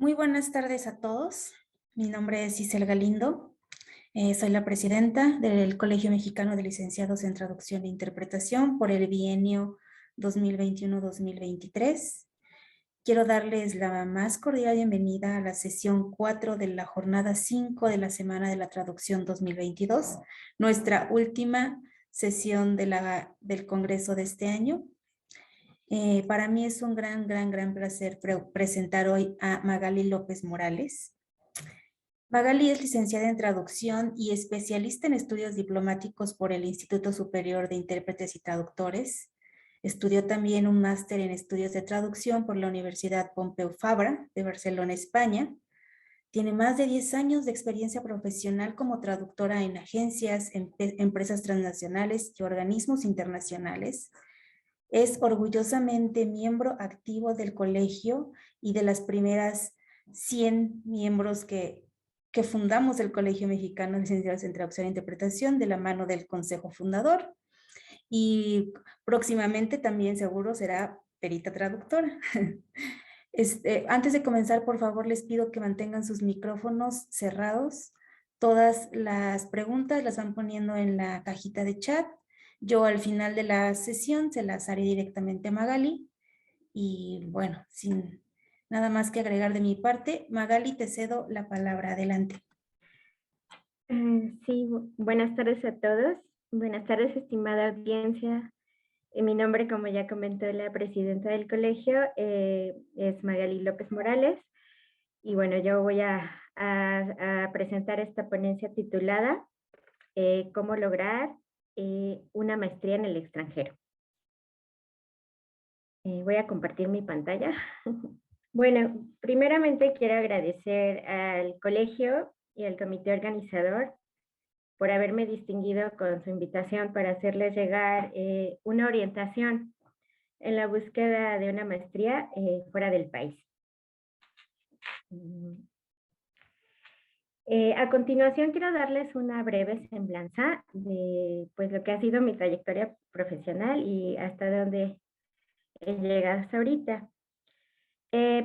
Muy buenas tardes a todos. Mi nombre es Isel Galindo. Soy la presidenta del Colegio Mexicano de Licenciados en Traducción e Interpretación por el bienio 2021-2023. Quiero darles la más cordial bienvenida a la sesión 4 de la jornada 5 de la Semana de la Traducción 2022, nuestra última sesión del Congreso de este año. Para mí es un gran placer presentar hoy a Magali López Morales. Magali es licenciada en traducción y especialista en estudios diplomáticos por el Instituto Superior de Intérpretes y Traductores. Estudió también un máster en estudios de traducción por la Universidad Pompeu Fabra de Barcelona, España. Tiene más de 10 años de experiencia profesional como traductora en agencias, empresas transnacionales y organismos internacionales. Es orgullosamente miembro activo del colegio y de las primeras 100 miembros que fundamos el Colegio Mexicano de Licenciados en Traducción e Interpretación de la mano del Consejo Fundador. Y próximamente también seguro será perita traductora. Antes de comenzar, por favor, les pido que mantengan sus micrófonos cerrados. Todas las preguntas las van poniendo en la cajita de chat. Yo al final de la sesión se las haré directamente a Magali. Y bueno, sin nada más que agregar de mi parte, Magali, te cedo la palabra. Adelante. Sí, buenas tardes a todos. Buenas tardes, estimada audiencia. Mi nombre, como ya comentó la presidenta del colegio, es Magali López Morales. Y bueno, yo voy a presentar esta ponencia titulada ¿Cómo lograr una maestría en el extranjero? Voy a compartir mi pantalla. Bueno, primeramente quiero agradecer al colegio y al comité organizador por haberme distinguido con su invitación para hacerles llegar una orientación en la búsqueda de una maestría fuera del país. A continuación quiero darles una breve semblanza de pues, lo que ha sido mi trayectoria profesional y hasta dónde he llegado hasta ahorita.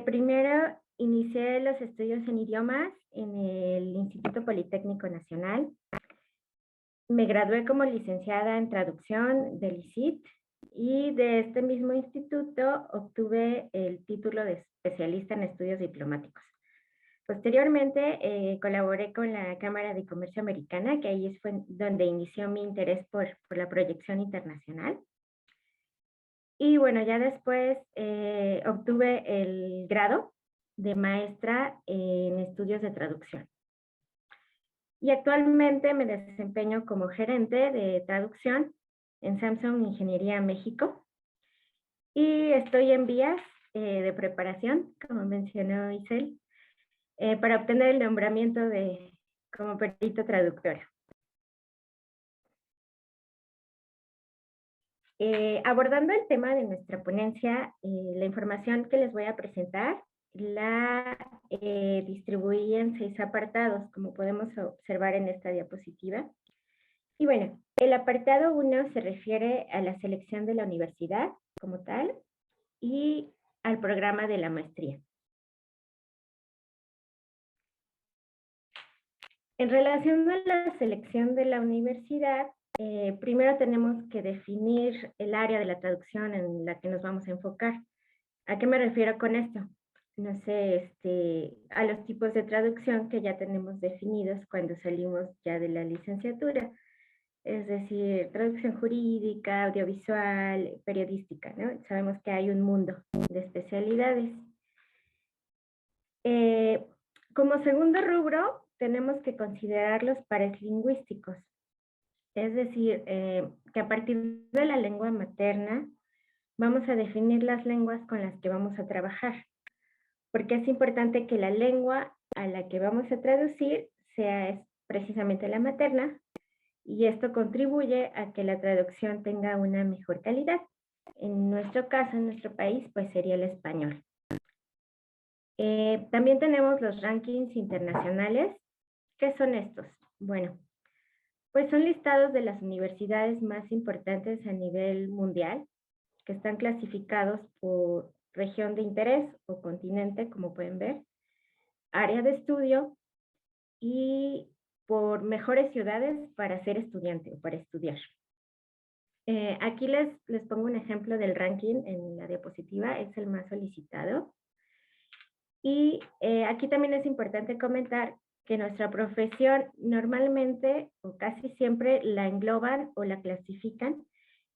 Primero, inicié los estudios en idiomas en el Instituto Politécnico Nacional. Me gradué como licenciada en traducción del ICIT y de este mismo instituto obtuve el título de especialista en estudios diplomáticos. Posteriormente colaboré con la Cámara de Comercio Americana, que ahí fue donde inició mi interés por la proyección internacional. Y bueno, ya después obtuve el grado de maestra en estudios de traducción. Y actualmente me desempeño como gerente de traducción en Samsung Ingeniería México. Y estoy en vías de preparación, como mencionó Isel, para obtener el nombramiento como perito traductora. Abordando el tema de nuestra ponencia, la información que les voy a presentar la distribuí en 6 apartados, como podemos observar en esta diapositiva. Y bueno, el apartado 1 se refiere a la selección de la universidad como tal y al programa de la maestría. En relación a la selección de la universidad, primero tenemos que definir el área de la traducción en la que nos vamos a enfocar. ¿A qué me refiero con esto? No sé, a los tipos de traducción que ya tenemos definidos cuando salimos ya de la licenciatura. Es decir, traducción jurídica, audiovisual, periodística, ¿no? Sabemos que hay un mundo de especialidades. Como segundo rubro, tenemos que considerar los pares lingüísticos. Es decir, que a partir de la lengua materna vamos a definir las lenguas con las que vamos a trabajar, porque es importante que la lengua a la que vamos a traducir sea precisamente la materna, y esto contribuye a que la traducción tenga una mejor calidad. En nuestro caso, en nuestro país, pues sería el español. También tenemos los rankings internacionales. ¿Qué son estos? Bueno, pues son listados de las universidades más importantes a nivel mundial, que están clasificados por región de interés o continente, como pueden ver. área de estudio y por mejores ciudades para ser estudiante o para estudiar. Aquí les pongo un ejemplo del ranking en la diapositiva, es el más solicitado. Y aquí también es importante comentar que nuestra profesión normalmente o casi siempre la engloban o la clasifican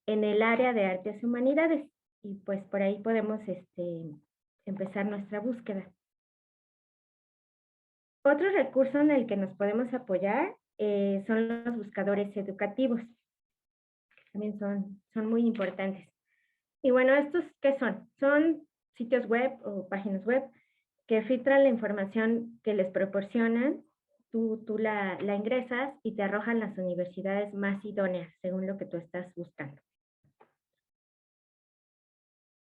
en el área de artes y humanidades. Y pues por ahí podemos empezar nuestra búsqueda. Otro recurso en el que nos podemos apoyar son los buscadores educativos. También son muy importantes. Y bueno, ¿estos qué son? Son sitios web o páginas web que filtran la información que les proporcionan, tú la ingresas y te arrojan las universidades más idóneas según lo que tú estás buscando.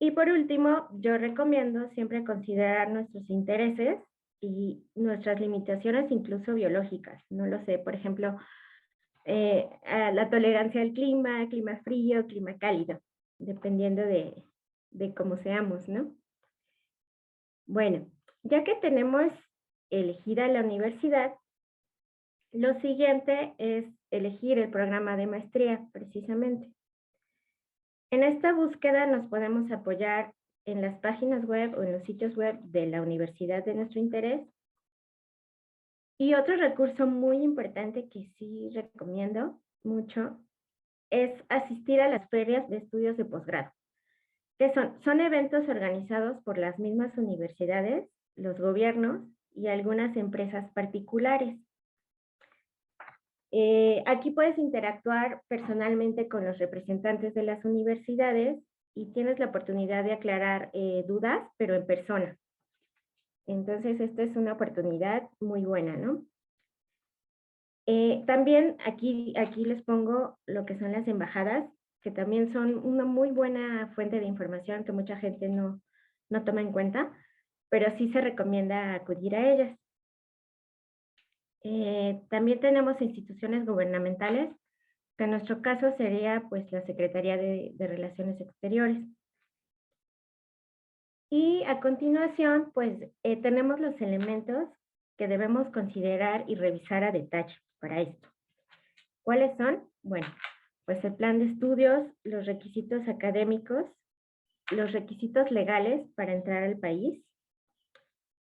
Y por último, yo recomiendo siempre considerar nuestros intereses y nuestras limitaciones incluso biológicas. No lo sé, por ejemplo, la tolerancia al clima frío, clima cálido, dependiendo de cómo seamos, ¿no? Bueno, ya que tenemos elegida la universidad, lo siguiente es elegir el programa de maestría, precisamente. En esta búsqueda nos podemos apoyar en las páginas web o en los sitios web de la universidad de nuestro interés. Y otro recurso muy importante que sí recomiendo mucho es asistir a las ferias de estudios de posgrado, que son eventos organizados por las mismas universidades, los gobiernos y algunas empresas particulares. Aquí puedes interactuar personalmente con los representantes de las universidades y tienes la oportunidad de aclarar dudas, pero en persona. Entonces, esta es una oportunidad muy buena, ¿no? También aquí les pongo lo que son las embajadas, que también son una muy buena fuente de información que mucha gente no toma en cuenta, pero sí se recomienda acudir a ellas. También tenemos instituciones gubernamentales, que en nuestro caso sería pues la Secretaría de Relaciones Exteriores. Y a continuación, pues tenemos los elementos que debemos considerar y revisar a detalle para esto. ¿Cuáles son? Bueno, pues el plan de estudios, los requisitos académicos, los requisitos legales para entrar al país,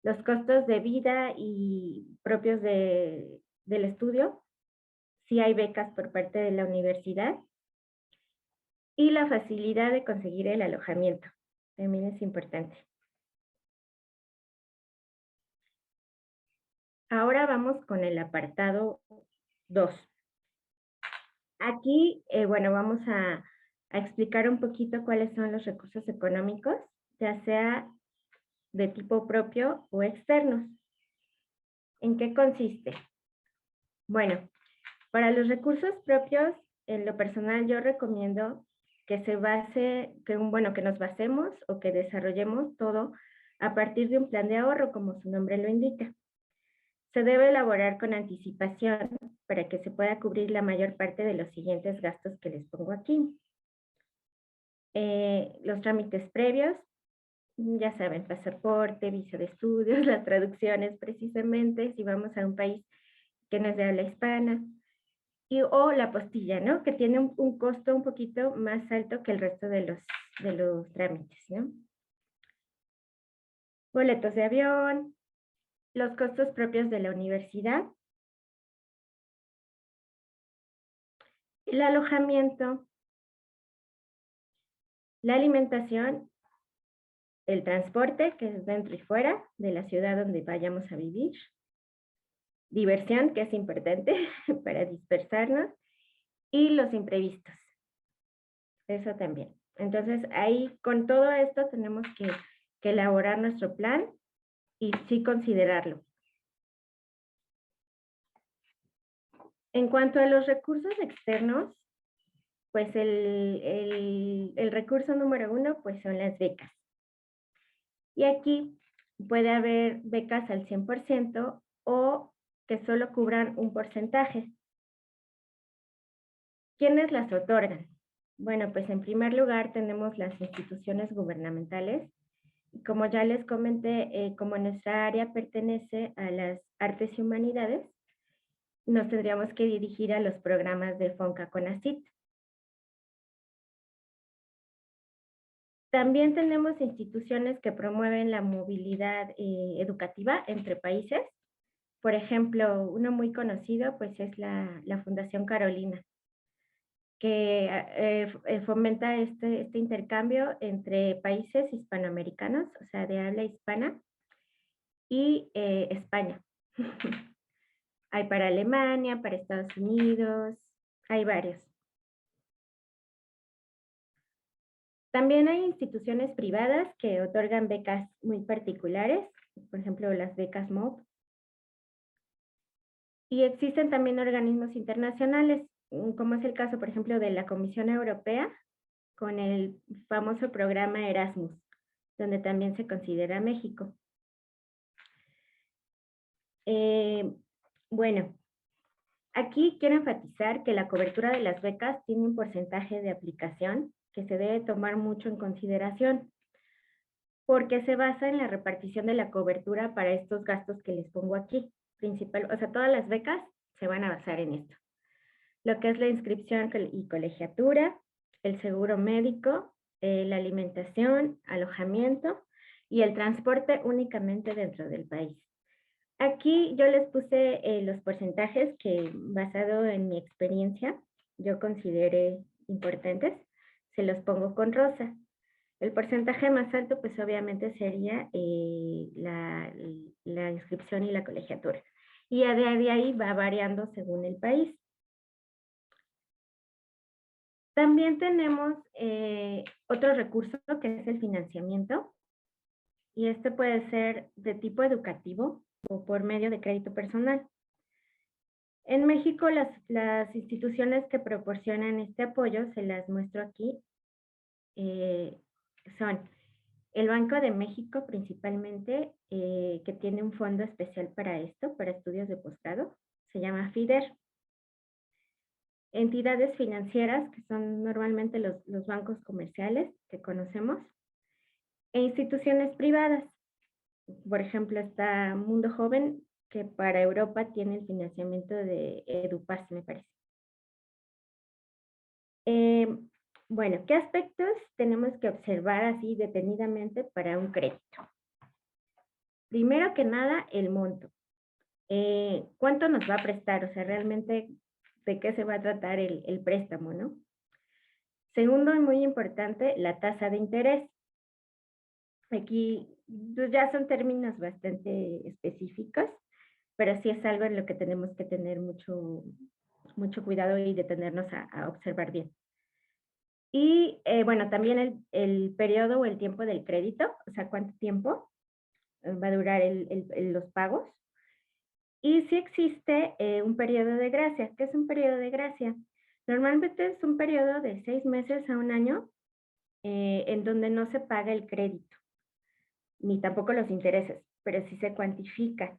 los costos de vida y propios del estudio, si hay becas por parte de la universidad, y la facilidad de conseguir el alojamiento. También es importante. Ahora vamos con el apartado 2. Aquí, bueno, vamos a explicar un poquito cuáles son los recursos económicos, ya sea de tipo propio o externos. ¿En qué consiste? Bueno, para los recursos propios, en lo personal yo recomiendo que que nos basemos o que desarrollemos todo a partir de un plan de ahorro, como su nombre lo indica. Se debe elaborar con anticipación para que se pueda cubrir la mayor parte de los siguientes gastos que les pongo aquí. Los trámites previos, ya saben, pasaporte, visa de estudios, las traducciones precisamente, si vamos a un país que no es de habla hispana, o la postilla, ¿no? Que tiene un costo un poquito más alto que el resto de los trámites, ¿no? Boletos de avión, los costos propios de la universidad, el alojamiento, la alimentación, el transporte, que es dentro y fuera de la ciudad donde vayamos a vivir, diversión, que es importante para dispersarnos, y los imprevistos. Eso también. Entonces, ahí con todo esto tenemos que elaborar nuestro plan y sí considerarlo. En cuanto a los recursos externos, pues el recurso número 1 pues son las becas. Y aquí puede haber becas al 100% o que solo cubran un porcentaje. ¿Quiénes las otorgan? Bueno, pues en primer lugar tenemos las instituciones gubernamentales Como ya les comenté, como nuestra área pertenece a las artes y humanidades, nos tendríamos que dirigir a los programas de FONCA CONACYT. También tenemos instituciones que promueven la movilidad educativa entre países. Por ejemplo, uno muy conocido pues es la Fundación Carolina, que fomenta este intercambio entre países hispanoamericanos, o sea, de habla hispana, y España. Hay para Alemania, para Estados Unidos, hay varios. También hay instituciones privadas que otorgan becas muy particulares, por ejemplo, las becas MOOC. Y existen también organismos internacionales, como es el caso, por ejemplo, de la Comisión Europea, con el famoso programa Erasmus, donde también se considera México. Bueno, aquí quiero enfatizar que la cobertura de las becas tiene un porcentaje de aplicación que se debe tomar mucho en consideración, porque se basa en la repartición de la cobertura para estos gastos que les pongo aquí. O sea, todas las becas se van a basar en esto. Lo que es la inscripción y colegiatura, el seguro médico, la alimentación, alojamiento y el transporte únicamente dentro del país. Aquí yo les puse los porcentajes que, basado en mi experiencia, yo consideré importantes. Se los pongo con rosa. El porcentaje más alto, pues obviamente sería la inscripción y la colegiatura. Y de ahí va variando según el país. También tenemos otro recurso que es el financiamiento. Y este puede ser de tipo educativo o por medio de crédito personal. En México, las instituciones que proporcionan este apoyo, se las muestro aquí, son el Banco de México principalmente, que tiene un fondo especial para esto, para estudios de posgrado, se llama FIDER. Entidades financieras, que son normalmente los bancos comerciales que conocemos, e instituciones privadas. Por ejemplo, está Mundo Joven, que para Europa tiene el financiamiento de EduPass, me parece. Bueno, ¿qué aspectos tenemos que observar así detenidamente para un crédito? Primero que nada, el monto. ¿Cuánto nos va a prestar? O sea, realmente, ¿de qué se va a tratar el préstamo, no? Segundo, y muy importante, la tasa de interés. Aquí pues, ya son términos bastante específicos, pero sí es algo en lo que tenemos que tener mucho cuidado y detenernos a observar bien. Y bueno, también el periodo o el tiempo del crédito, o sea, cuánto tiempo va a durar los pagos. Y si existe un periodo de gracia. ¿Qué es un periodo de gracia? Normalmente es un periodo de 6 meses a un año en donde no se paga el crédito, ni tampoco los intereses, pero sí se cuantifica.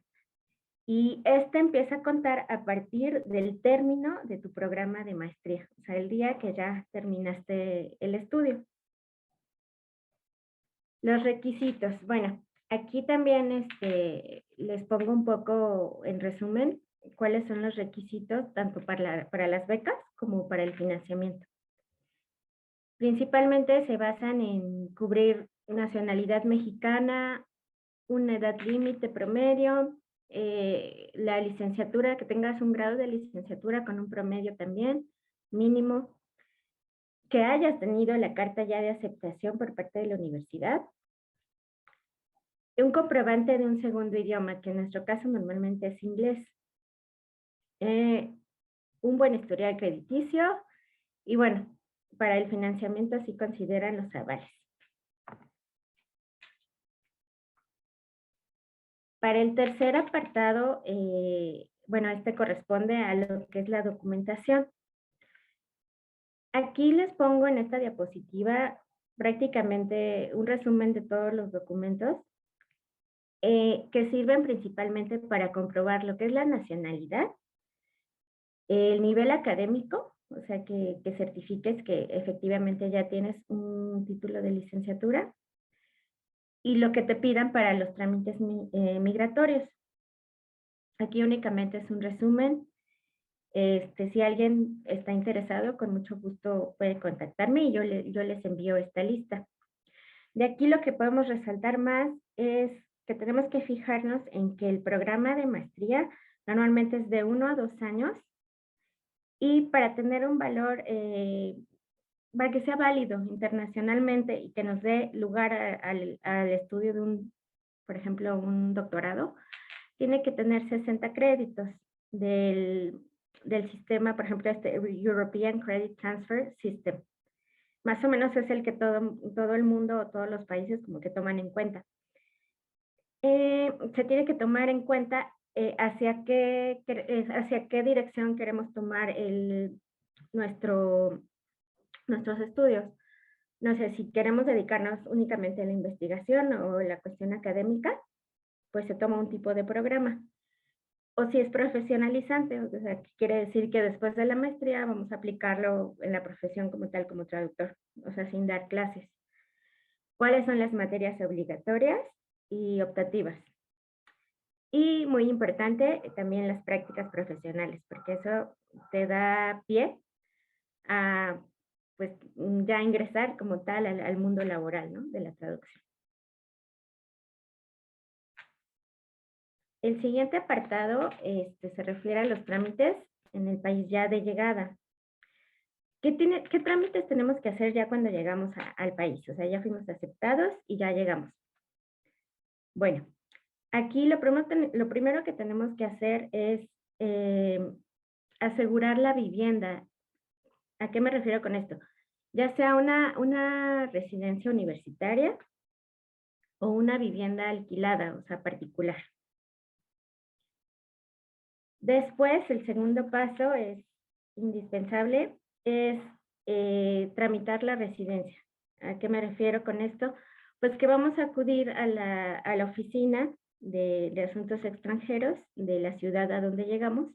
Y este empieza a contar a partir del término de tu programa de maestría, o sea, el día que ya terminaste el estudio. Los requisitos. Bueno, aquí también les pongo un poco en resumen cuáles son los requisitos tanto para las becas como para el financiamiento. Principalmente se basan en cubrir nacionalidad mexicana, una edad límite promedio, la licenciatura, que tengas un grado de licenciatura con un promedio también mínimo, que hayas tenido la carta ya de aceptación por parte de la universidad, un comprobante de un segundo idioma, que en nuestro caso normalmente es inglés, un buen historial crediticio y bueno, para el financiamiento sí consideran los avales. Para el tercer apartado, bueno, este corresponde a lo que es la documentación. Aquí les pongo en esta diapositiva prácticamente un resumen de todos los documentos que sirven principalmente para comprobar lo que es la nacionalidad, el nivel académico, o sea, que certifiques que efectivamente ya tienes un título de licenciatura, y lo que te pidan para los trámites migratorios. Aquí únicamente es un resumen. Si alguien está interesado, con mucho gusto puede contactarme y yo les envío esta lista. De aquí lo que podemos resaltar más es que tenemos que fijarnos en que el programa de maestría normalmente es de 1 a 2 años y para tener un valor, para que sea válido internacionalmente y que nos dé lugar al estudio de por ejemplo, un doctorado, tiene que tener 60 créditos del sistema, por ejemplo, European Credit Transfer System. Más o menos es el que todo el mundo o todos los países como que toman en cuenta. Se tiene que tomar en cuenta hacia qué dirección queremos tomar nuestros estudios. No sé, si queremos dedicarnos únicamente a la investigación o la cuestión académica, pues se toma un tipo de programa. O si es profesionalizante, o sea, quiere decir que después de la maestría vamos a aplicarlo en la profesión como tal, como traductor, o sea, sin dar clases. ¿Cuáles son las materias obligatorias y optativas? Y muy importante, también las prácticas profesionales, porque eso te da pie a, pues, ya ingresar como tal al mundo laboral, ¿no? De la traducción. El siguiente apartado se refiere a los trámites en el país ya de llegada. ¿Qué trámites tenemos que hacer ya cuando llegamos al país? O sea, ya fuimos aceptados y ya llegamos. Bueno, aquí lo primero que tenemos que hacer es asegurar la vivienda. ¿A qué me refiero con esto? Ya sea una residencia universitaria o una vivienda alquilada, o sea, particular. Después, el segundo paso es indispensable, es tramitar la residencia. ¿A qué me refiero con esto? Pues que vamos a acudir a la oficina de asuntos extranjeros de la ciudad a donde llegamos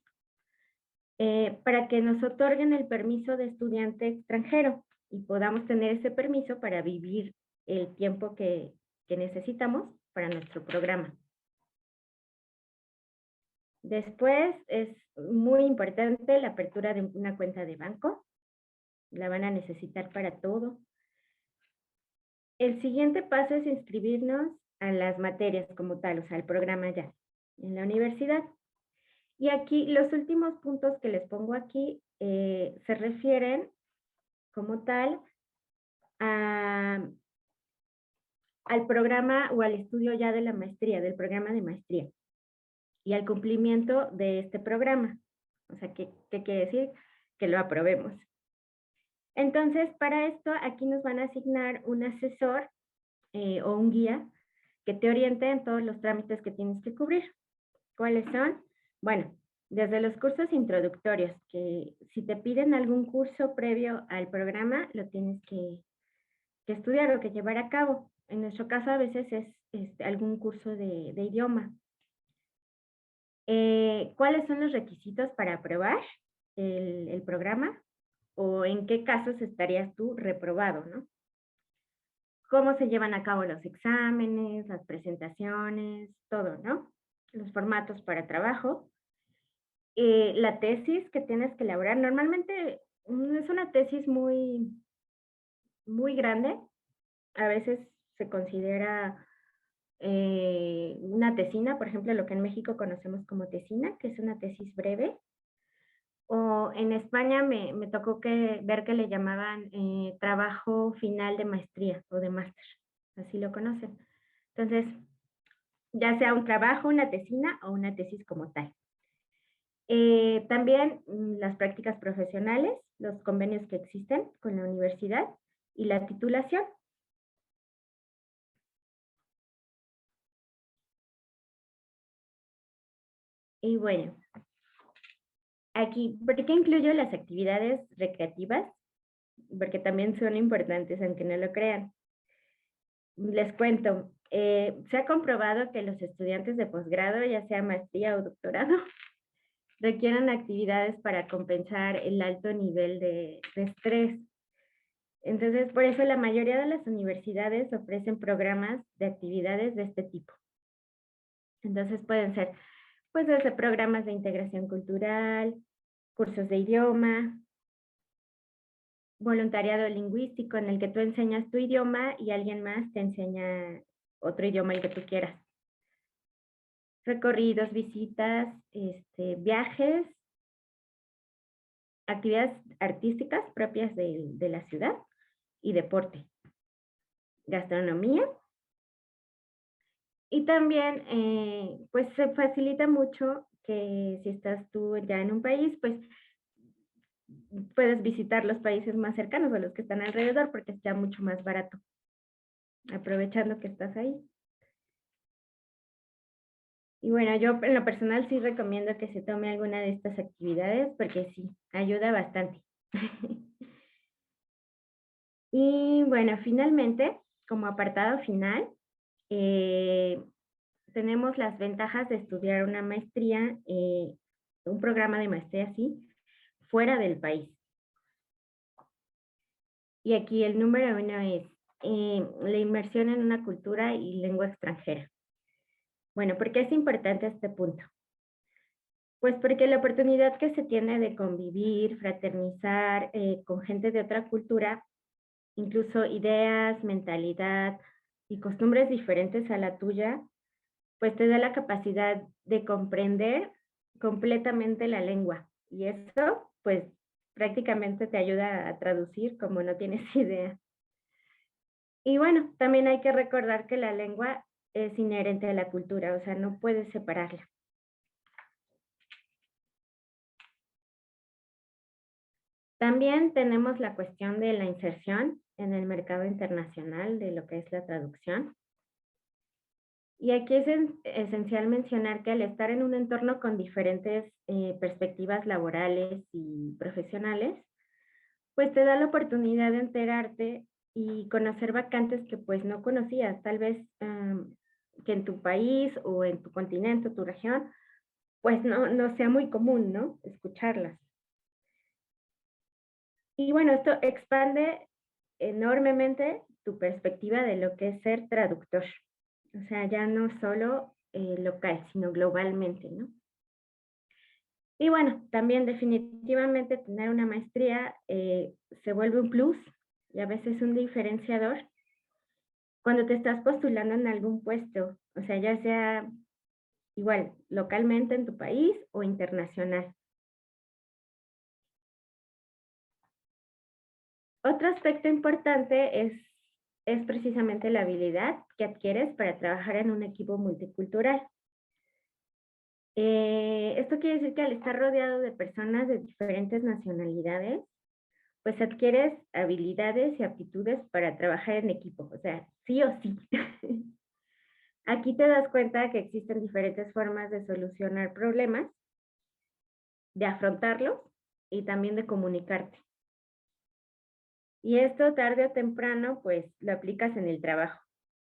para que nos otorguen el permiso de estudiante extranjero y podamos tener ese permiso para vivir el tiempo que necesitamos para nuestro programa. Después es muy importante la apertura de una cuenta de banco. La van a necesitar para todo. El siguiente paso es inscribirnos a las materias como tal, o sea, al programa ya en la universidad. Y aquí los últimos puntos que les pongo aquí se refieren como tal al programa o al estudio ya de la maestría, del programa de maestría y al cumplimiento de este programa. O sea, ¿qué quiere decir? Que lo aprobemos. Entonces, para esto, aquí nos van a asignar un asesor o un guía que te oriente en todos los trámites que tienes que cubrir. ¿Cuáles son? Bueno, desde los cursos introductorios, que si te piden algún curso previo al programa, lo tienes que estudiar o que llevar a cabo. En nuestro caso, a veces es algún curso de idioma. ¿Cuáles son los requisitos para aprobar el programa? ¿O en qué casos estarías tú reprobado, no? ¿Cómo se llevan a cabo los exámenes, las presentaciones, todo, ¿no? Los formatos para trabajo. La tesis que tienes que elaborar, normalmente es una tesis muy, muy grande. A veces se considera una tesina, por ejemplo, lo que en México conocemos como tesina, que es una tesis breve. O en España me tocó ver que le llamaban trabajo final de maestría o de máster, así lo conocen. Entonces, ya sea un trabajo, una tesina o una tesis como tal. También las prácticas profesionales, los convenios que existen con la universidad y la titulación. Y bueno, aquí, ¿por qué incluyo las actividades recreativas? Porque también son importantes, aunque no lo crean. Les cuento, se ha comprobado que los estudiantes de posgrado, ya sea maestría o doctorado, requieren actividades para compensar el alto nivel de estrés. Entonces, por eso la mayoría de las universidades ofrecen programas de actividades de este tipo. Entonces pueden ser, pues, desde programas de integración cultural, cursos de idioma, voluntariado lingüístico en el que tú enseñas tu idioma y alguien más te enseña otro idioma el que tú quieras. Recorridos, visitas, viajes, actividades artísticas propias de la ciudad y deporte, gastronomía. Y también, pues se facilita mucho que si estás tú ya en un país, pues puedes visitar los países más cercanos o los que están alrededor porque es ya mucho más barato, aprovechando que estás ahí. Y bueno, yo en lo personal sí recomiendo que se tome alguna de estas actividades porque sí, ayuda bastante. Y bueno, finalmente, como apartado final, eh, tenemos las ventajas de estudiar una maestría, un programa de maestría así, fuera del país. Y aquí el número uno es la inmersión en una cultura y lengua extranjera. Bueno, ¿por qué es importante este punto? Pues porque la oportunidad que se tiene de convivir, fraternizar con gente de otra cultura, incluso ideas, mentalidad y costumbres diferentes a la tuya, pues te da la capacidad de comprender completamente la lengua. Y eso, pues prácticamente te ayuda a traducir como no tienes idea. Y bueno, también hay que recordar que la lengua es inherente a la cultura, o sea, no puedes separarla. También tenemos la cuestión de la inserción en el mercado internacional de lo que es la traducción. Y aquí es esencial mencionar que al estar en un entorno con diferentes perspectivas laborales y profesionales, pues te da la oportunidad de enterarte y conocer vacantes que pues no conocías, tal vez que en tu país o en tu continente o tu región, pues no sea muy común, ¿no? Escucharlas. Y bueno, esto expande enormemente tu perspectiva de lo que es ser traductor. O sea, ya no solo local, sino globalmente, ¿no? Y bueno, también definitivamente tener una maestría se vuelve un plus y a veces un diferenciador cuando te estás postulando en algún puesto, o sea, ya sea igual localmente en tu país o internacional. Otro aspecto importante es precisamente la habilidad que adquieres para trabajar en un equipo multicultural. Esto quiere decir que al estar rodeado de personas de diferentes nacionalidades, pues adquieres habilidades y aptitudes para trabajar en equipo, o sea, sí o sí. Aquí te das cuenta que existen diferentes formas de solucionar problemas, de afrontarlos y también de comunicarte. Y esto tarde o temprano, pues lo aplicas en el trabajo.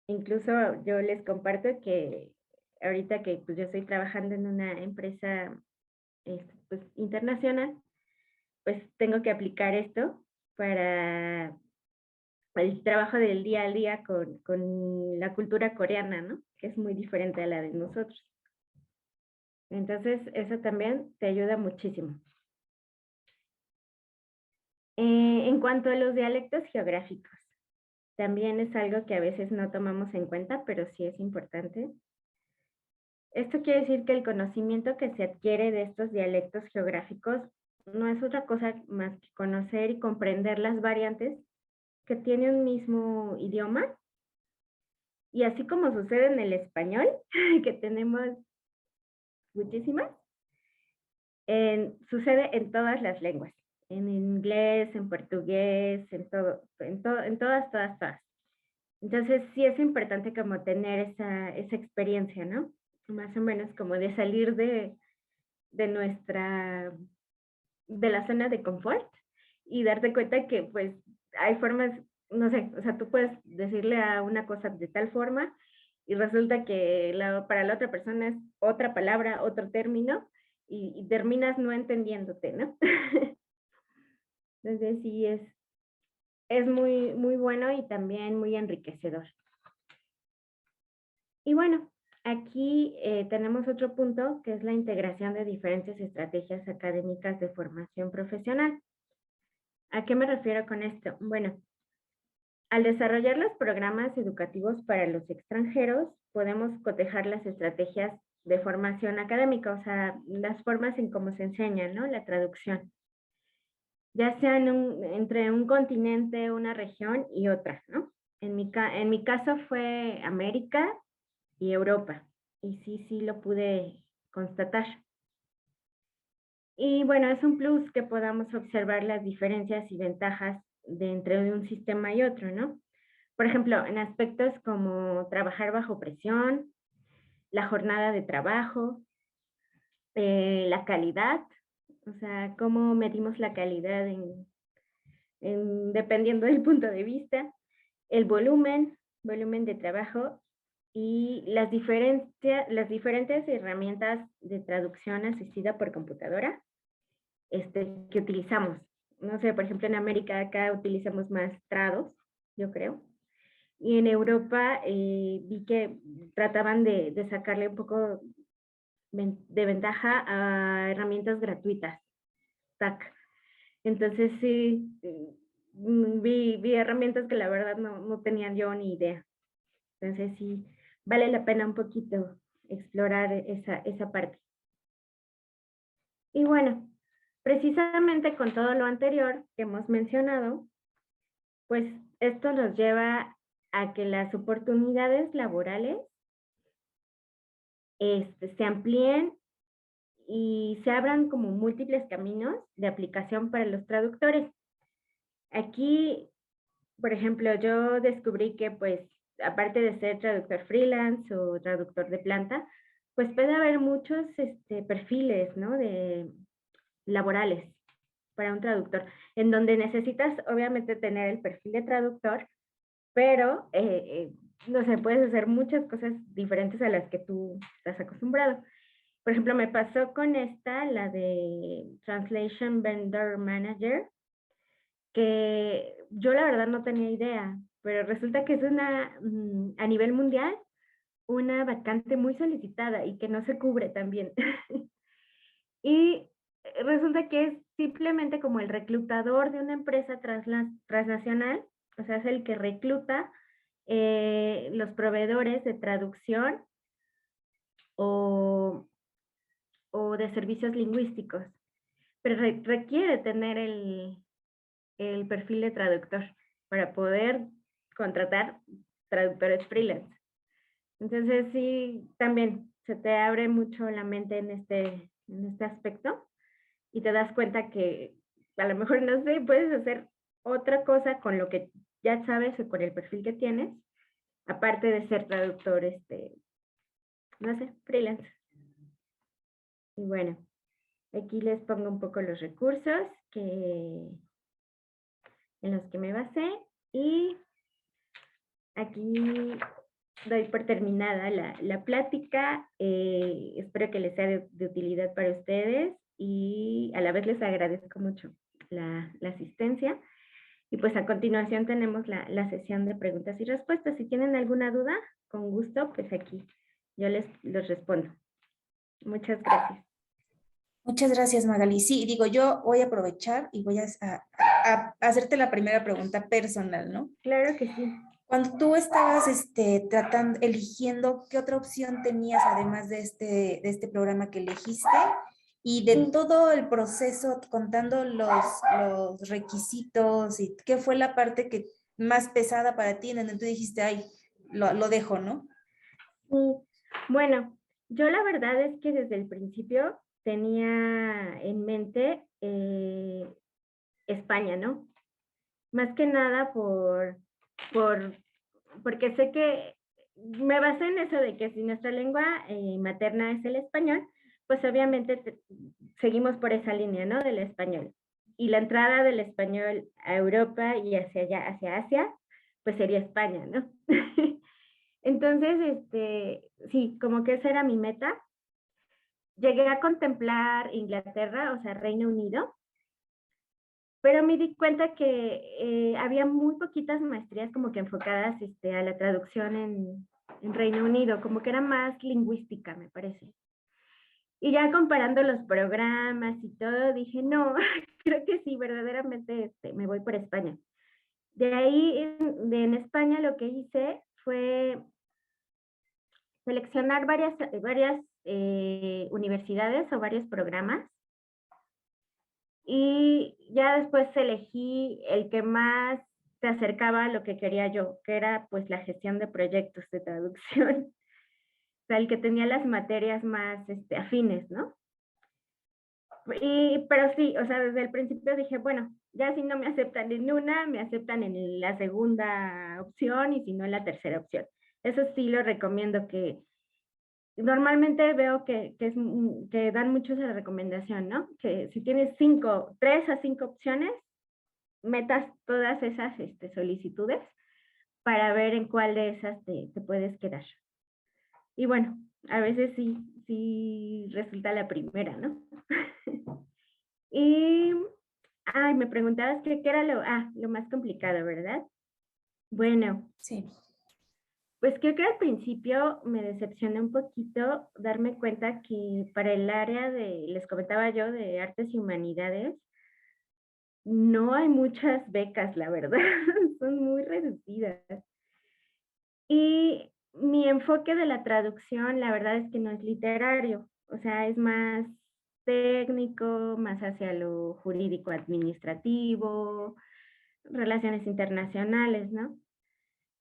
Incluso yo les comparto que ahorita que pues, yo estoy trabajando en una empresa pues, internacional, pues tengo que aplicar esto para el trabajo del día a día con la cultura coreana, ¿no? Que es muy diferente a la de nosotros. Entonces, eso también te ayuda muchísimo. En cuanto a los dialectos geográficos, también es algo que a veces no tomamos en cuenta, pero sí es importante. Esto quiere decir que el conocimiento que se adquiere de estos dialectos geográficos no es otra cosa más que conocer y comprender las variantes que tiene un mismo idioma. Y así como sucede en el español, que tenemos muchísimas, sucede en todas las lenguas. En inglés, en portugués, en todas. Entonces sí es importante como tener esa experiencia, ¿no? Más o menos como de salir de de la zona de confort y darte cuenta que pues hay formas, no sé, o sea, tú puedes decirle a una cosa de tal forma y resulta que para la otra persona es otra palabra, otro término y terminas no entendiéndote, ¿no? Entonces sí es muy, muy bueno y también muy enriquecedor. Y bueno, aquí tenemos otro punto que es la integración de diferentes estrategias académicas de formación profesional. ¿A qué me refiero con esto? Bueno, al desarrollar los programas educativos para los extranjeros, podemos cotejar las estrategias de formación académica, o sea, las formas en cómo se enseña, ¿no? La traducción, ya sea entre un continente, una región y otra, ¿no? En mi caso fue América y Europa, y sí lo pude constatar. Y bueno, es un plus que podamos observar las diferencias y ventajas de entre un sistema y otro, ¿no? Por ejemplo, en aspectos como trabajar bajo presión, la jornada de trabajo, la calidad, o sea, cómo medimos la calidad dependiendo del punto de vista, el volumen de trabajo y las diferentes herramientas de traducción asistida por computadora que utilizamos. No sé, por ejemplo, en América acá utilizamos más Trados, yo creo. Y en Europa vi que trataban de sacarle un poco de ventaja a herramientas gratuitas, TAC. Entonces sí, vi herramientas que la verdad no tenían yo ni idea. Entonces sí, vale la pena un poquito explorar esa parte. Y bueno, precisamente con todo lo anterior que hemos mencionado, pues esto nos lleva a que las oportunidades laborales se amplíen y se abran como múltiples caminos de aplicación para los traductores. Aquí, por ejemplo, yo descubrí que pues aparte de ser traductor freelance o traductor de planta, pues puede haber muchos perfiles, ¿no? De laborales para un traductor, en donde necesitas obviamente tener el perfil de traductor, pero no sé, puedes hacer muchas cosas diferentes a las que tú estás acostumbrado. Por ejemplo, me pasó con esta, la de Translation Vendor Manager, que yo la verdad no tenía idea, pero resulta que es a nivel mundial, una vacante muy solicitada y que no se cubre también. Y resulta que es simplemente como el reclutador de una empresa transnacional, o sea, es el que recluta los proveedores de traducción o, o de servicios lingüísticos, pero requiere tener el perfil de traductor para poder contratar traductores freelance. Entonces sí, también se te abre mucho la mente en este aspecto y te das cuenta que a lo mejor, no sé, puedes hacer otra cosa con lo que ya sabes o con el perfil que tienes, aparte de ser traductor, no sé, freelance. Y bueno, aquí les pongo un poco los recursos en los que me basé y aquí doy por terminada la plática. Espero que les sea de utilidad para ustedes y a la vez les agradezco mucho la asistencia. Y pues a continuación tenemos la sesión de preguntas y respuestas. Si tienen alguna duda, con gusto, pues aquí yo los respondo. Muchas gracias. Muchas gracias, Magali. Sí, digo, yo voy a aprovechar y voy a hacerte la primera pregunta personal, ¿no? Claro que sí. Cuando tú estabas eligiendo, ¿qué otra opción tenías además de este programa que elegiste? Y de Sí. todo el proceso, contando los requisitos, y qué fue la parte que más pesada para ti, en donde tú dijiste, ay, lo dejo, ¿no? Sí. Bueno, yo la verdad es que desde el principio tenía en mente España, ¿no? Más que nada por, porque sé que me basé en eso de que si nuestra lengua materna es el español, pues obviamente seguimos por esa línea, ¿no? Del español. Y la entrada del español a Europa y hacia allá, hacia Asia, pues sería España, ¿no? Entonces, sí, como que esa era mi meta. Llegué a contemplar Inglaterra, o sea, Reino Unido, pero me di cuenta que había muy poquitas maestrías como que enfocadas a la traducción en Reino Unido, como que era más lingüística, me parece. Y ya comparando los programas y todo, dije, no, creo que sí, verdaderamente me voy por España. De ahí, en España, lo que hice fue seleccionar varias universidades o varios programas y ya después elegí el que más se acercaba a lo que quería yo, que era pues la gestión de proyectos de traducción, o sea, el que tenía las materias más afines, ¿no? Pero sí, o sea, desde el principio dije, bueno, ya si no me aceptan en una, me aceptan en la segunda opción y si no en la tercera opción. Eso sí lo recomiendo, que normalmente veo que dan mucho esa recomendación, ¿no? Que si tienes 3 a 5 opciones, metas todas esas solicitudes para ver en cuál de esas te puedes quedar. Y bueno, a veces sí resulta la primera, ¿no? Y, ay, me preguntabas qué era lo más complicado, ¿verdad? Bueno, Sí. pues creo que al principio me decepcionó un poquito darme cuenta que para el área les comentaba yo, de artes y humanidades, no hay muchas becas, la verdad, son muy reducidas. Y mi enfoque de la traducción, la verdad es que no es literario, o sea, es más técnico, más hacia lo jurídico administrativo, relaciones internacionales, ¿no?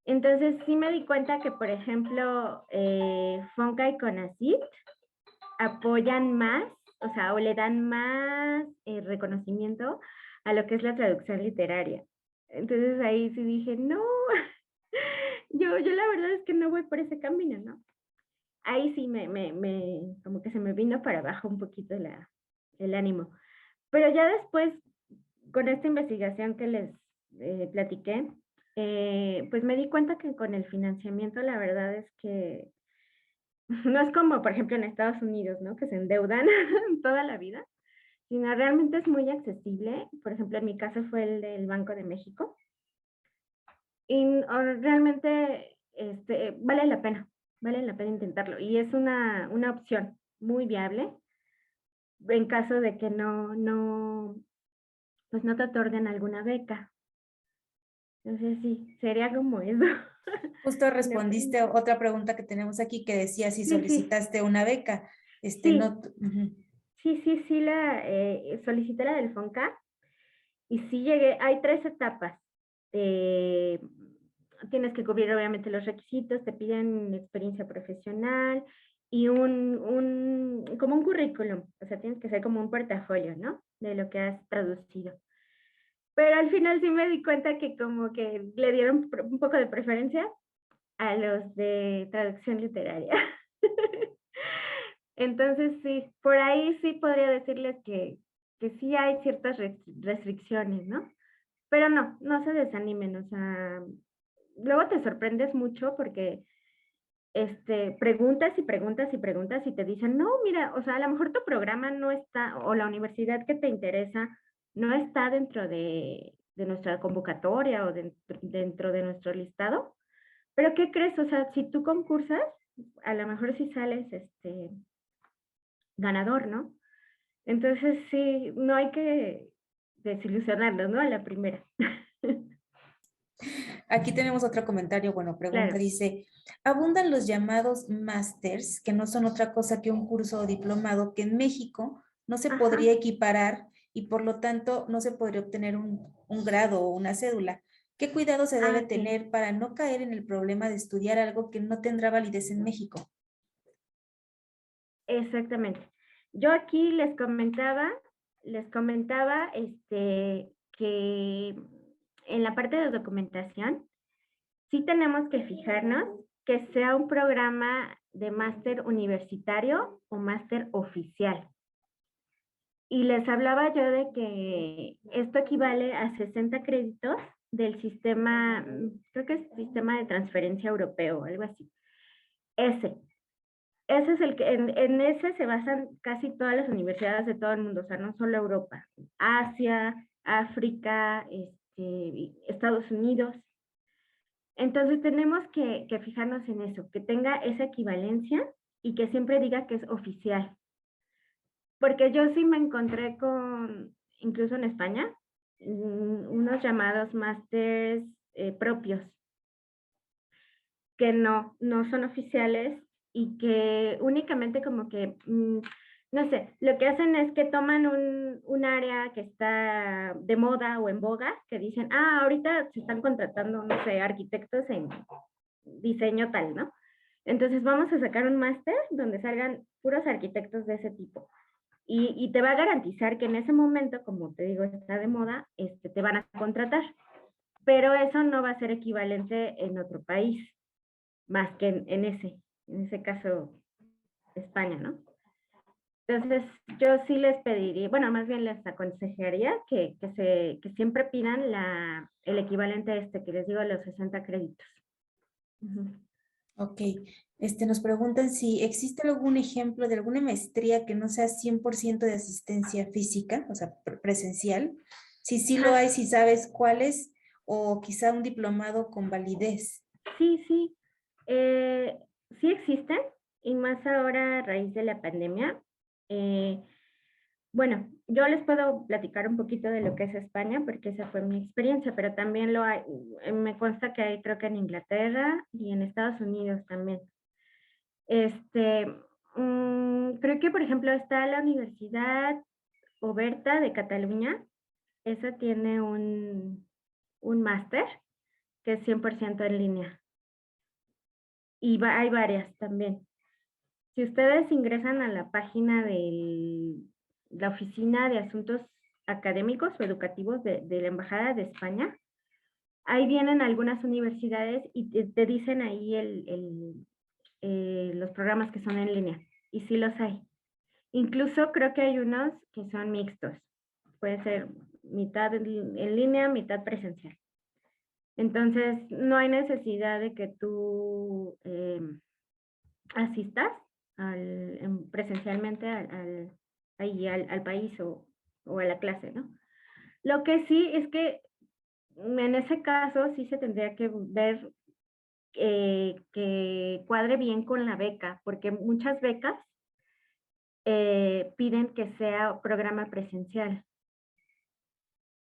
Entonces sí me di cuenta que, por ejemplo, Fonca y Conacyt apoyan más, o sea, o le dan más reconocimiento a lo que es la traducción literaria. Entonces ahí sí dije, no, yo la verdad es que no voy por ese camino, ¿no? Ahí sí como que se me vino para abajo un poquito el ánimo. Pero ya después, con esta investigación que les platiqué, pues me di cuenta que con el financiamiento la verdad es que no es como, por ejemplo, en Estados Unidos, ¿no? Que se endeudan toda la vida, sino realmente es muy accesible. Por ejemplo, en mi caso fue el del Banco de México. Y realmente vale la pena intentarlo. Y es una opción muy viable en caso de que pues no te otorguen alguna beca. Entonces sí, sería como eso. Justo No, respondiste a otra pregunta que tenemos aquí que decía si sí, sí, solicitaste una beca. sí, No. Ujú. sí, solicité la del FONCA y sí llegué, hay 3 etapas. Eh, Tienes que cubrir obviamente los requisitos, te piden experiencia profesional y como un currículum, o sea, tienes que hacer como un portafolio, ¿no? De lo que has traducido. Pero al final sí me di cuenta que como que le dieron un poco de preferencia a los de traducción literaria. Entonces sí, por ahí sí podría decirles que sí hay ciertas restricciones, ¿no? Pero no se desanimen, o sea, luego te sorprendes mucho porque preguntas y preguntas y preguntas y te dicen, no, mira, o sea, a lo mejor tu programa no está, o la universidad que te interesa no está dentro de nuestra convocatoria o dentro de nuestro listado, pero ¿qué crees? O sea, si tú concursas, a lo mejor sí sales ganador, ¿no? Entonces sí, no hay que desilusionarnos, ¿no? A la primera. Aquí tenemos otro comentario, bueno, pregunta, Claro. dice, abundan los llamados másters, que no son otra cosa que un curso o diplomado que en México no se Ajá. podría equiparar y por lo tanto no se podría obtener un grado o una cédula. ¿Qué cuidado se debe Ah, ok. tener para no caer en el problema de estudiar algo que no tendrá validez en México? Exactamente. Yo aquí les comentaba, que en la parte de documentación sí tenemos que fijarnos que sea un programa de máster universitario o máster oficial. Y les hablaba yo de que esto equivale a 60 créditos del sistema, creo que es sistema de transferencia europeo, algo así. Ese. Ese es en ese se basan casi todas las universidades de todo el mundo, o sea, no solo Europa, Asia, África, Estados Unidos. Entonces tenemos que fijarnos en eso, que tenga esa equivalencia y que siempre diga que es oficial. Porque yo sí me encontré con, incluso en España, unos llamados másters propios, que no son oficiales y que únicamente como que, no sé, lo que hacen es que toman un área que está de moda o en boga, que dicen, ahorita se están contratando, no sé, arquitectos en diseño tal, ¿no? Entonces vamos a sacar un máster donde salgan puros arquitectos de ese tipo. Y te va a garantizar que en ese momento, como te digo, está de moda, te van a contratar. Pero eso no va a ser equivalente en otro país, más que en ese caso, España, ¿no? Entonces, yo sí les pediría, bueno, más bien les aconsejaría que siempre pidan el equivalente a que les digo, los 60 créditos. Ok, nos preguntan si existe algún ejemplo de alguna maestría que no sea 100% de asistencia física, o sea, presencial. Si sí lo hay, si sabes cuáles, o quizá un diplomado con validez. Sí, sí. Sí existen, y más ahora a raíz de la pandemia. Bueno, yo les puedo platicar un poquito de lo que es España, porque esa fue mi experiencia, pero también lo hay, me consta que hay, creo que en Inglaterra y en Estados Unidos también. Creo que, por ejemplo, está la Universidad Oberta de Cataluña. Esa tiene un máster que es 100% en línea. Y hay varias también. Si ustedes ingresan a la página de la Oficina de Asuntos Académicos o Educativos de la Embajada de España, ahí vienen algunas universidades y te dicen ahí los programas que son en línea. Y sí los hay. Incluso creo que hay unos que son mixtos. Puede ser mitad en línea, mitad presencial. Entonces, no hay necesidad de que tú asistas presencialmente al país o a la clase, ¿no? Lo que sí es que en ese caso sí se tendría que ver que cuadre bien con la beca, porque muchas becas piden que sea programa presencial.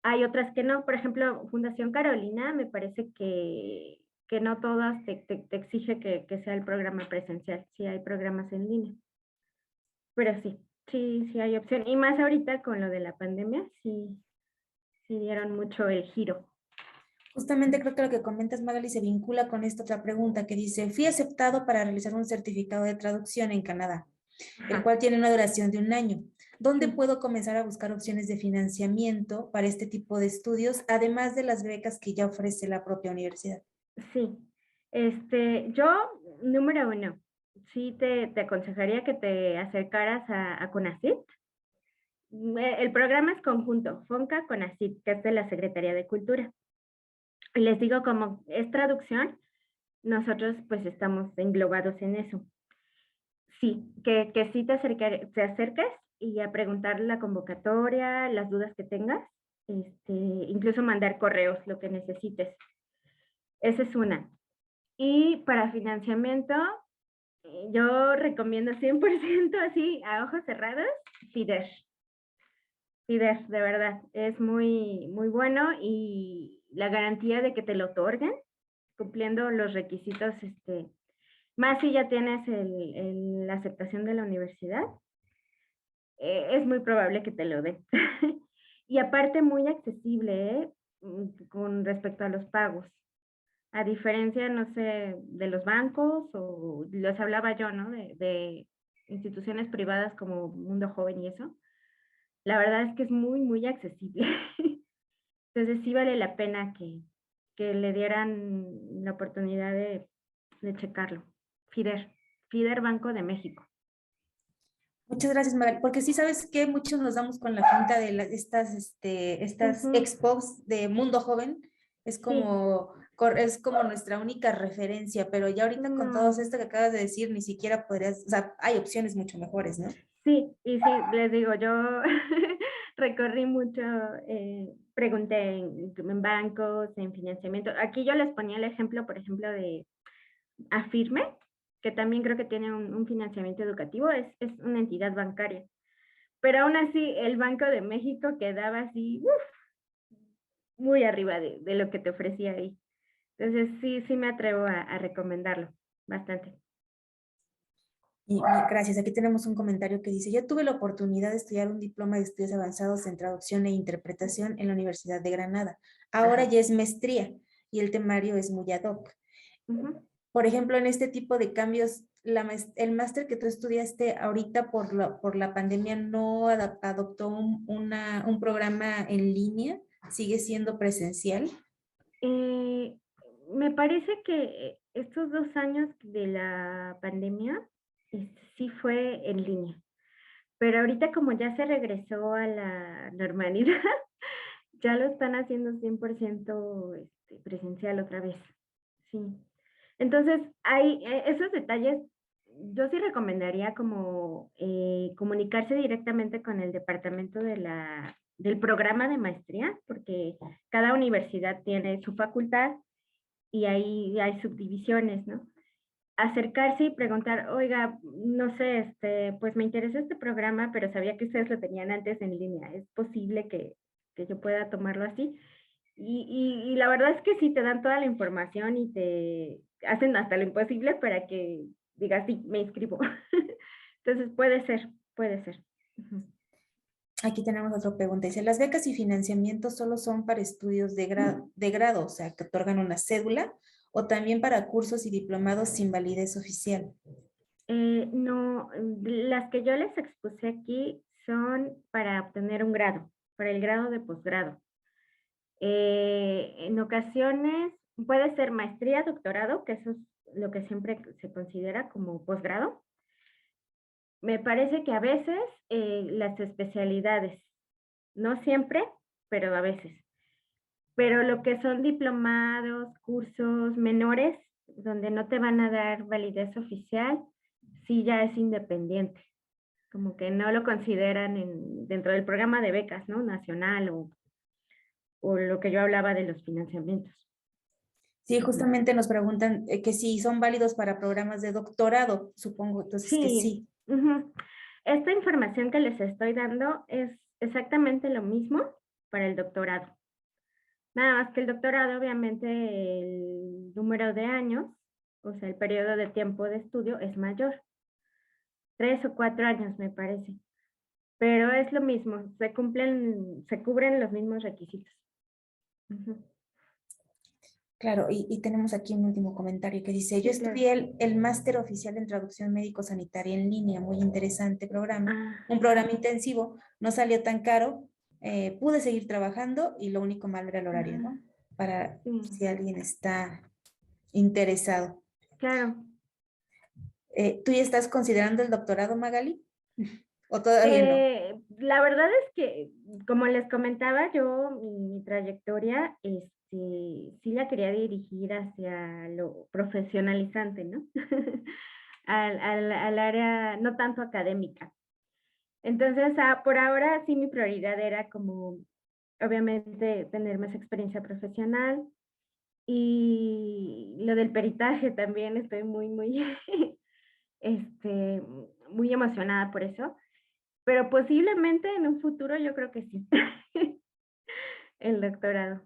Hay otras que no, por ejemplo, Fundación Carolina, me parece que no todas te exige que sea el programa presencial, sí hay programas en línea. Pero sí hay opción. Y más ahorita con lo de la pandemia, sí dieron mucho el giro. Justamente creo que lo que comentas, Magali, se vincula con esta otra pregunta que dice, fui aceptado para realizar un certificado de traducción en Canadá, el cual tiene una duración de 1 año. ¿Dónde puedo comenzar a buscar opciones de financiamiento para este tipo de estudios, además de las becas que ya ofrece la propia universidad? Sí, yo, número 1, sí te aconsejaría que te acercaras a CONACYT. El programa es conjunto, FONCA-CONACYT, que es de la Secretaría de Cultura. Y les digo, como es traducción, nosotros pues estamos englobados en eso. Sí, que sí te acerques y a preguntar la convocatoria, las dudas que tengas, incluso mandar correos, lo que necesites. Esa es una. Y para financiamiento, yo recomiendo 100% así, a ojos cerrados, FIDER. FIDER, de verdad, es muy, muy bueno y la garantía de que te lo otorguen, cumpliendo los requisitos, más si ya tienes la aceptación de la universidad, es muy probable que te lo dé. Y aparte muy accesible, con respecto a los pagos. A diferencia, no sé, de los bancos o les hablaba yo, ¿no? De instituciones privadas como Mundo Joven y eso. La verdad es que es muy, muy accesible. Entonces sí vale la pena que le dieran la oportunidad de checarlo. FIDER Banco de México. Muchas gracias, Magali, porque sí sabes que muchos nos damos con la punta de estas expos de Mundo Joven, es como, es como nuestra única referencia, pero ya ahorita con todo esto que acabas de decir, ni siquiera podrías, o sea, hay opciones mucho mejores, ¿no? Sí, y sí, les digo, yo recorrí mucho, pregunté en bancos, en financiamiento. Aquí yo les ponía el ejemplo, por ejemplo, de Afirme, que también creo que tiene un financiamiento educativo, es una entidad bancaria. Pero aún así, el Banco de México quedaba así, muy arriba de lo que te ofrecía ahí. Entonces, sí me atrevo a recomendarlo bastante. Y gracias. Aquí tenemos un comentario que dice, yo tuve la oportunidad de estudiar un diploma de estudios avanzados en traducción e interpretación en la Universidad de Granada. Ahora Ajá. ya es maestría y el temario es muy ad hoc. Ujú. Por ejemplo, en este tipo de cambios, el máster que tú estudiaste ahorita por la pandemia no adoptó un programa en línea, sigue siendo presencial. Eh, Me parece que estos 2 años de la pandemia sí fue en línea, pero ahorita como ya se regresó a la normalidad, ya lo están haciendo 100% presencial otra vez. Sí. Entonces, hay esos detalles, yo sí recomendaría como comunicarse directamente con el departamento del programa de maestría, porque cada universidad tiene su facultad y ahí hay subdivisiones, ¿no? Acercarse y preguntar, oiga, no sé, pues me interesa este programa, pero sabía que ustedes lo tenían antes en línea. ¿Es posible que yo pueda tomarlo así? Y la verdad es que sí, te dan toda la información y te hacen hasta lo imposible para que digas, sí, me inscribo. Entonces puede ser, puede ser. Ujú. Aquí tenemos otra pregunta. Dice, ¿las becas y financiamientos solo son para estudios de grado, o sea, que otorgan una cédula, o también para cursos y diplomados sin validez oficial? No, las que yo les expuse aquí son para obtener un grado, para el grado de posgrado. En ocasiones puede ser maestría, doctorado, que eso es lo que siempre se considera como posgrado. Me parece que a veces las especialidades, no siempre, pero a veces. Pero lo que son diplomados, cursos menores, donde no te van a dar validez oficial, sí ya es independiente. Como que no lo consideran dentro del programa de becas, ¿no? Nacional o lo que yo hablaba de los financiamientos. Sí, Ujú. justamente nos preguntan que si son válidos para programas de doctorado, supongo entonces que Sí, sí. ujú. Esta información que les estoy dando es exactamente lo mismo para el doctorado. Nada más que el doctorado, obviamente, el número de años, o sea, el periodo de tiempo de estudio es mayor. 3 o 4 años, me parece. Pero es lo mismo, se cubren los mismos requisitos. Ujú. Claro, y tenemos aquí un último comentario que dice, yo Sí, claro. estudié el máster oficial en traducción médico-sanitaria en línea, muy interesante programa, Ah, un programa intensivo, no salió tan caro, pude seguir trabajando y lo único malo era el horario, ajá, ¿no? Para sí, si alguien está interesado. claro. ¿Tú ya estás considerando el doctorado, Magali? ¿O todavía no? La verdad es que, como les comentaba, yo mi trayectoria, sí la quería dirigir hacia lo profesionalizante, ¿no? Al área no tanto académica. Entonces, por ahora sí mi prioridad era como, obviamente, tener más experiencia profesional y lo del peritaje también estoy muy, este, muy emocionada por eso. Pero posiblemente en un futuro yo creo que sí, el doctorado.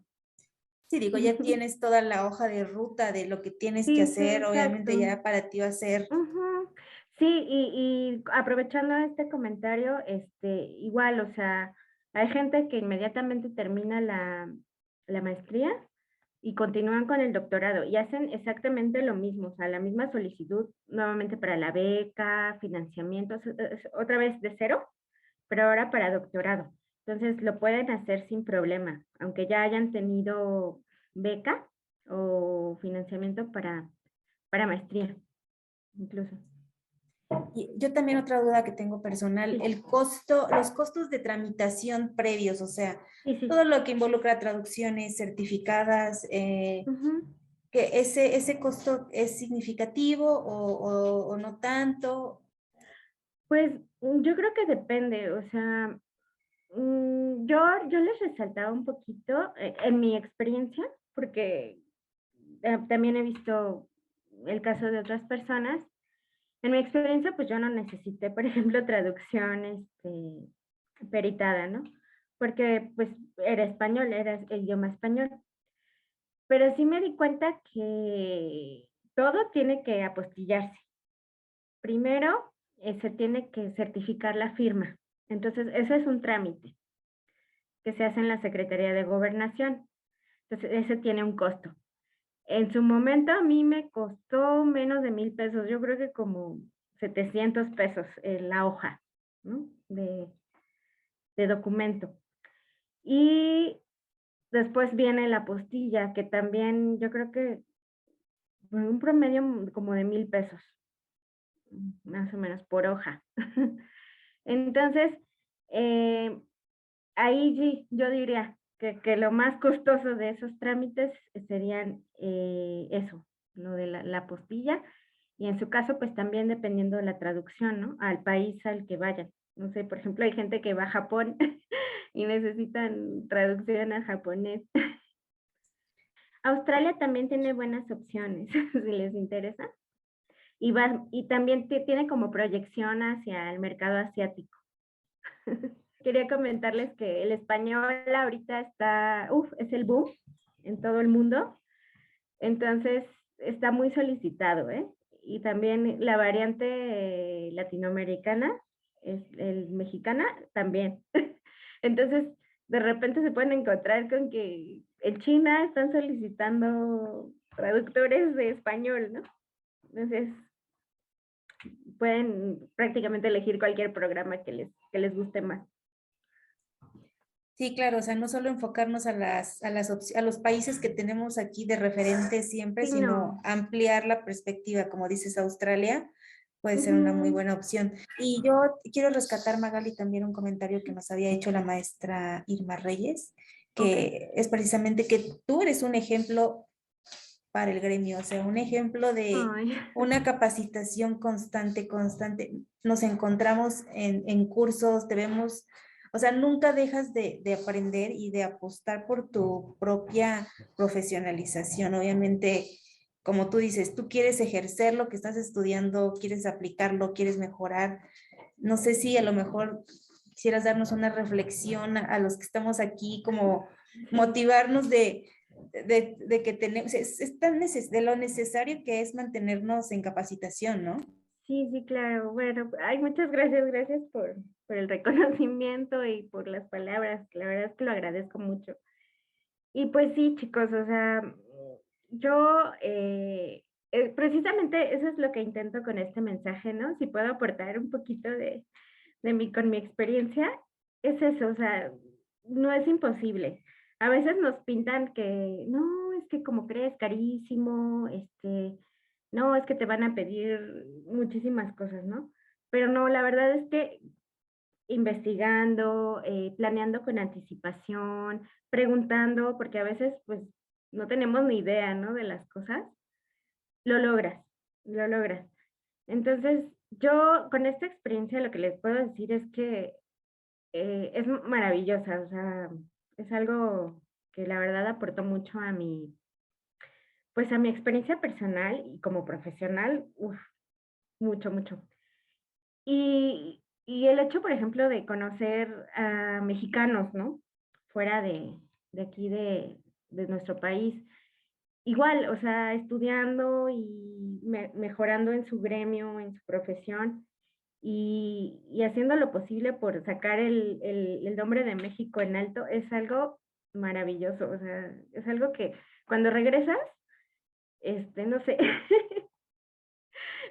Sí, digo, ya tienes toda la hoja de ruta de lo que tienes que Sí, sí, hacer, obviamente exacto. ya para ti va a ser, Ujú. Sí, y aprovechando este comentario, igual, o sea, hay gente que inmediatamente termina la maestría y continúan con el doctorado y hacen exactamente lo mismo, o sea, la misma solicitud nuevamente para la beca, financiamiento, otra vez de cero, pero ahora para doctorado. Entonces lo pueden hacer sin problema, aunque ya hayan tenido beca o financiamiento para maestría, incluso. y yo también otra duda que tengo personal, Sí, el costo, los costos de tramitación previos, o sea, sí, sí. todo lo que involucra traducciones certificadas, Ujú. que ese costo es significativo o no tanto. Pues yo creo que depende, o sea, Yo les resaltaba un poquito en mi experiencia, porque también he visto el caso de otras personas. En mi experiencia, pues yo no necesité, por ejemplo, traducción peritada, ¿no? Porque pues era español, era idioma español. Pero sí me di cuenta que todo tiene que apostillarse. Primero, se tiene que certificar la firma. Entonces, ese es un trámite que se hace en la Secretaría de Gobernación. Entonces, ese tiene un costo. En su momento a mí me costó menos de 1,000 pesos, yo creo que como 700 pesos la hoja, ¿no? de documento. Y después viene la apostilla, que también yo creo que un promedio como de 1,000 pesos, más o menos por hoja. Entonces, eh, ahí sí, yo diría que lo más costoso de esos trámites serían eso, lo de la apostilla, y en su caso, pues también dependiendo de la traducción, ¿no? Al país al que vayan. No sé, por ejemplo, hay gente que va a Japón y necesitan traducción al japonés. Australia también tiene buenas opciones, si les interesa. Y también tiene como proyección hacia el mercado asiático. Quería comentarles que el español ahorita es el boom en todo el mundo. Entonces, está muy solicitado, ¿eh? Y también la variante latinoamericana, el mexicana, también. Entonces, de repente se pueden encontrar con que en China están solicitando traductores de español, ¿no? Entonces, pueden prácticamente elegir cualquier programa que les guste más. Sí, claro, o sea, no solo enfocarnos a los países que tenemos aquí de referente siempre, Sí, sino no. ampliar la perspectiva, como dices, Australia puede ser una muy Ujú. buena opción. Y yo quiero rescatar, Magali, también un comentario que nos había hecho la maestra Irma Reyes, Ok. que es precisamente que tú eres un ejemplo para el gremio, o sea, un ejemplo de Ay. una capacitación constante, constante. Nos encontramos en cursos, te vemos, o sea, nunca dejas de aprender y de apostar por tu propia profesionalización. Obviamente, como tú dices, tú quieres ejercer lo que estás estudiando, quieres aplicarlo, quieres mejorar. No sé si a lo mejor quisieras darnos una reflexión a los que estamos aquí, como motivarnos de que tenemos, es tan de lo necesario que es mantenernos en capacitación, ¿no? Sí, sí, claro. Bueno, ay, muchas gracias, gracias por el reconocimiento y por las palabras. La verdad es que lo agradezco mucho. Y pues sí, chicos, o sea, yo precisamente eso es lo que intento con este mensaje, ¿no? Si puedo aportar un poquito con mi experiencia, es eso, o sea, no es imposible. A veces nos pintan que, no, es que como crees, carísimo, no, es que te van a pedir muchísimas cosas, ¿no? Pero no, la verdad es que investigando, planeando con anticipación, preguntando, porque a veces pues no tenemos ni idea, ¿no? De las cosas, lo logras, lo logras. Entonces, yo con esta experiencia lo que les puedo decir es que es maravillosa, o sea, es algo que la verdad aportó mucho pues a mi experiencia personal y como profesional, uf, mucho, mucho. Y el hecho, por ejemplo, de conocer a mexicanos, ¿no? Fuera de aquí de nuestro país. Igual, o sea, estudiando y mejorando en su gremio, en su profesión y haciendo lo posible por sacar el nombre de México en alto, es algo maravilloso. O sea, es algo que cuando regresas, no sé,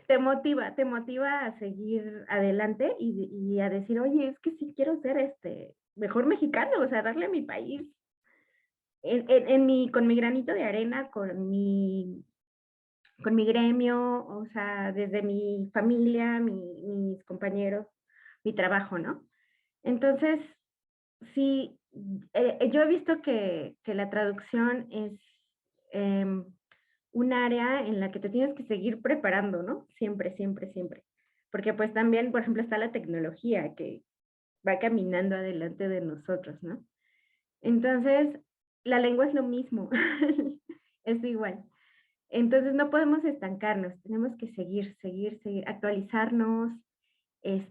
te motiva a seguir adelante y a decir, oye, es que sí quiero ser mejor mexicano, o sea, darle a mi país, con mi granito de arena, con mi gremio, o sea, desde mi familia, mis compañeros, mi trabajo, ¿no? Entonces, sí, yo he visto que la traducción es em, un área en la que te tienes que seguir preparando, ¿no? Siempre, siempre, siempre. Porque pues también, por ejemplo, está la tecnología, que va caminando adelante de nosotros, ¿no? Entonces, la lengua es lo mismo, es igual. Entonces, no podemos estancarnos, tenemos que seguir, actualizarnos,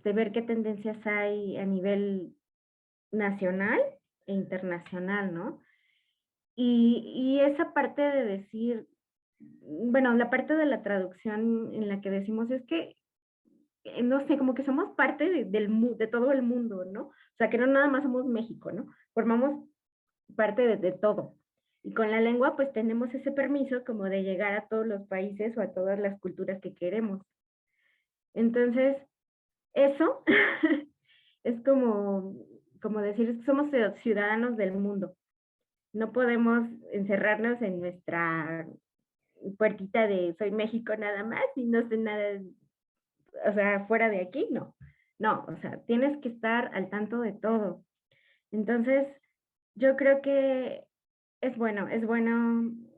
ver qué tendencias hay a nivel nacional e internacional, ¿no? Y esa parte de decir, bueno, la parte de la traducción en la que decimos es que, no sé, como que somos parte de todo el mundo, ¿no? O sea, que no nada más somos México, ¿no? Formamos parte de todo. Y con la lengua, pues tenemos ese permiso como de llegar a todos los países o a todas las culturas que queremos. Entonces, eso es como decir, somos ciudadanos del mundo. No podemos encerrarnos en nuestra puertita de soy México nada más y no sé nada, o sea, fuera de aquí, no. No, o sea, tienes que estar al tanto de todo. Entonces, yo creo que es bueno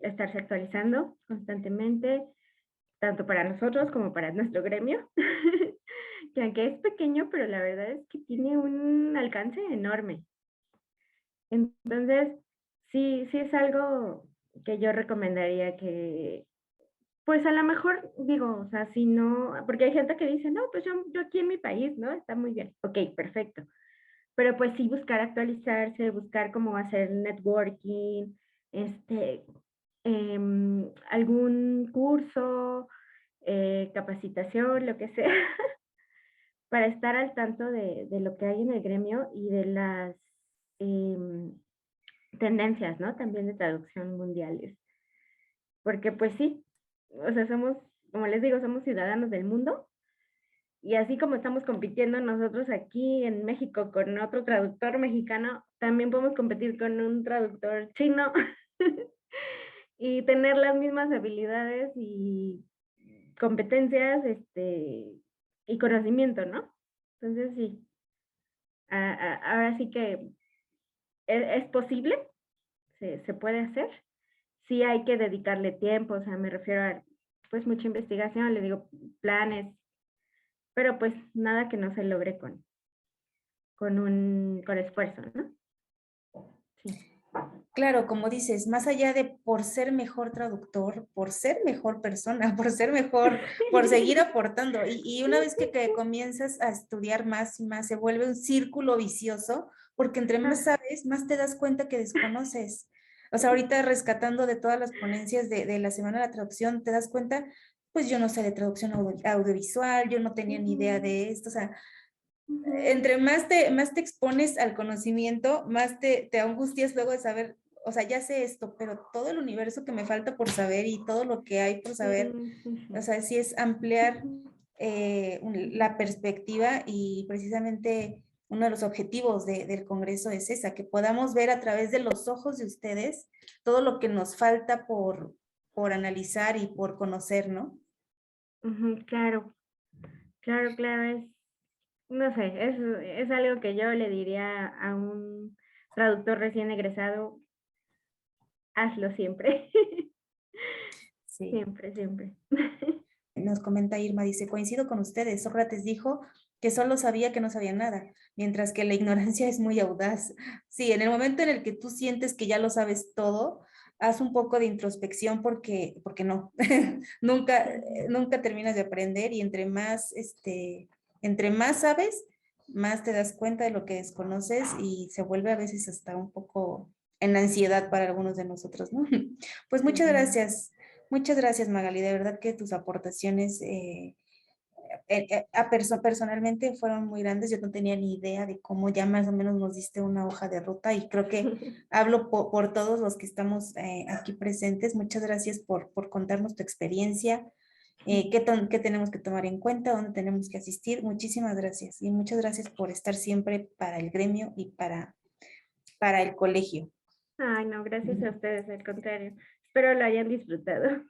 estarse actualizando constantemente, tanto para nosotros como para nuestro gremio, que aunque es pequeño, pero la verdad es que tiene un alcance enorme. Entonces, sí es algo que yo recomendaría que, pues a lo mejor digo, o sea, si no, porque hay gente que dice, no, pues yo aquí en mi país, ¿no? Está muy bien. Ok, perfecto. Pero pues sí buscar actualizarse, buscar cómo hacer networking, este, algún curso, capacitación, lo que sea, para estar al tanto de lo que hay en el gremio y de las em, tendencias, ¿no? También de traducción mundiales. Porque pues sí, o sea, somos, como les digo, somos ciudadanos del mundo y así como estamos compitiendo nosotros aquí en México con otro traductor mexicano, también podemos competir con un traductor chino y tener las mismas habilidades y competencias, y conocimiento, ¿no? Entonces sí, ahora sí que es posible, se puede hacer. Sí hay que dedicarle tiempo, o sea, me refiero a pues mucha investigación, le digo planes, pero pues nada que no se logre con esfuerzo, ¿no? Sí. Claro, como dices, más allá de por ser mejor traductor, por ser mejor persona, por ser mejor, por seguir aportando. Y una vez que comienzas a estudiar más y más, se vuelve un círculo vicioso, porque entre más Ah, sabes, más te das cuenta que desconoces. O sea, ahorita rescatando de todas las ponencias de la Semana de la Traducción, te das cuenta, pues yo no sé de traducción audiovisual, yo no tenía ni idea ujú, de esto, o sea, ujú, entre más te expones al conocimiento, más te angustias luego de saber, o sea, ya sé esto, pero todo el universo que me falta por saber y todo lo que hay por sí, saber, sí, o sí. sea, sí es ampliar Ujú, la perspectiva y precisamente uno de los objetivos del Congreso es esa, que podamos ver a través de los ojos de ustedes todo lo que nos falta por analizar y por conocer, ¿no? ujú, claro, claro, no sé, es algo que yo le diría a un traductor recién egresado, hazlo siempre, Sí. siempre. Nos comenta Irma, dice, coincido con ustedes, Sócrates dijo que solo sabía que no sabía nada, mientras que la ignorancia es muy audaz. Sí, en el momento en el que tú sientes que ya lo sabes todo, haz un poco de introspección porque no, nunca terminas de aprender y entre más sabes, más te das cuenta de lo que desconoces y se vuelve a veces hasta un poco en ansiedad para algunos de nosotros, ¿no? Pues muchas Ujú. gracias. Muchas gracias, Magali. De verdad que tus aportaciones personalmente fueron muy grandes. Yo no tenía ni idea de cómo ya más o menos nos diste una hoja de ruta y creo que hablo por todos los que estamos aquí presentes. Muchas gracias por contarnos tu experiencia, qué tenemos que tomar en cuenta, dónde tenemos que asistir. Muchísimas gracias y muchas gracias por estar siempre para el gremio y para el colegio. Ay, no, gracias a ustedes, al contrario. Espero lo hayan disfrutado.